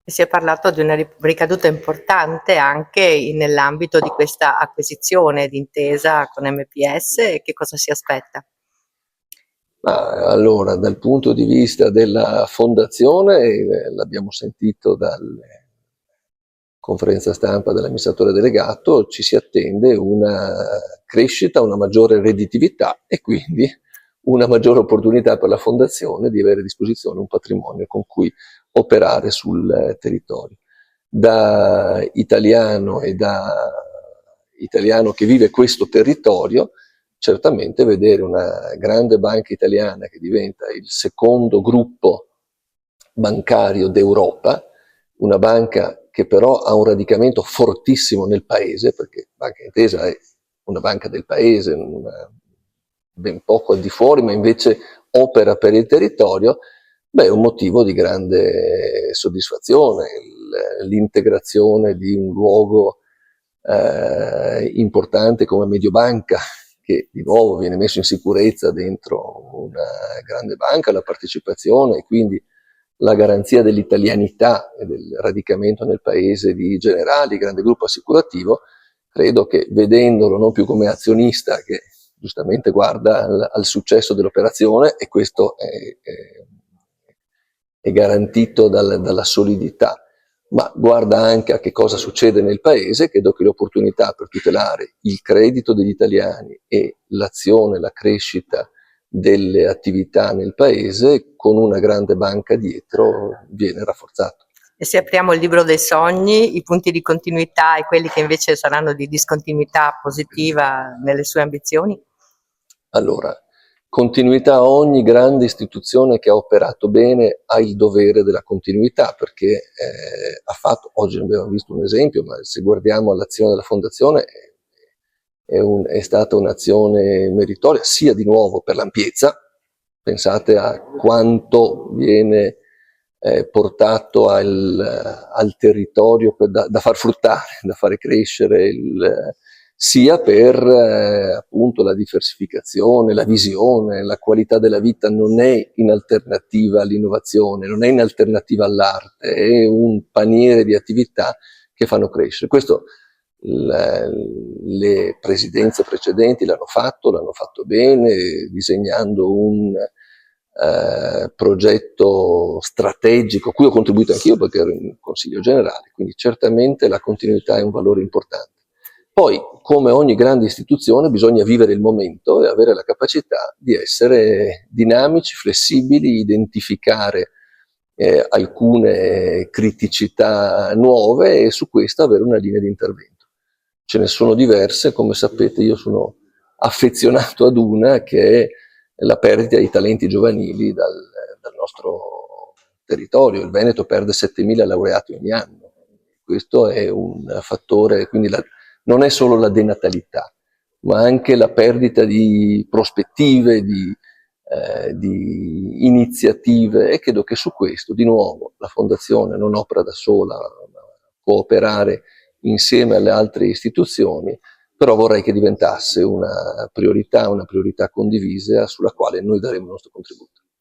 Si è parlato di una ricaduta importante anche nell'ambito di questa acquisizione d'intesa con MPS, e che cosa si aspetta? Ma allora, dal punto di vista della fondazione, l'abbiamo sentito dalle conferenza stampa dell'amministratore delegato, ci si attende una crescita, una maggiore redditività e quindi una maggiore opportunità per la fondazione di avere a disposizione un patrimonio con cui operare sul territorio. Da italiano e da italiano che vive questo territorio, certamente vedere una grande banca italiana che diventa il secondo gruppo bancario d'Europa, una banca che però ha un radicamento fortissimo nel paese, perché Banca Intesa è una banca del paese, ben poco al di fuori, ma invece opera per il territorio, beh, è un motivo di grande soddisfazione, l'integrazione di un luogo importante come Mediobanca, che di nuovo viene messo in sicurezza dentro una grande banca, la partecipazione e quindi la garanzia dell'italianità e del radicamento nel paese di Generali, grande gruppo assicurativo, credo che vedendolo non più come azionista che giustamente guarda al successo dell'operazione, e questo è garantito dalla solidità, ma guarda anche a che cosa succede nel paese, credo che le opportunità per tutelare il credito degli italiani e l'azione, la crescita delle attività nel paese con una grande banca dietro viene rafforzato. E se apriamo il libro dei sogni, i punti di continuità e quelli che invece saranno di discontinuità positiva nelle sue ambizioni? Allora, continuità, ogni grande istituzione che ha operato bene ha il dovere della continuità, perché ha fatto, oggi abbiamo visto un esempio, ma se guardiamo all'azione della Fondazione è stata un'azione meritoria, sia di nuovo per l'ampiezza, pensate a quanto viene portato al territorio da far fruttare, da fare crescere, sia per appunto la diversificazione, la visione, la qualità della vita non è in alternativa all'innovazione, non è in alternativa all'arte, è un paniere di attività che fanno crescere. Questo le presidenze precedenti l'hanno fatto bene, disegnando un progetto strategico, a cui ho contribuito anch'io perché ero in Consiglio Generale, quindi certamente la continuità è un valore importante. Poi, come ogni grande istituzione, bisogna vivere il momento e avere la capacità di essere dinamici, flessibili, identificare alcune criticità nuove e su questo avere una linea di intervento. Ce ne sono diverse, come sapete io sono affezionato ad una che è la perdita di talenti giovanili dal nostro territorio. Il Veneto perde 7.000 laureati ogni anno, questo è un fattore, quindi non è solo la denatalità, ma anche la perdita di prospettive, di iniziative, e credo che su questo, di nuovo, la Fondazione non opera da sola, ma può operare insieme alle altre istituzioni, però vorrei che diventasse una priorità condivisa sulla quale noi daremo il nostro contributo.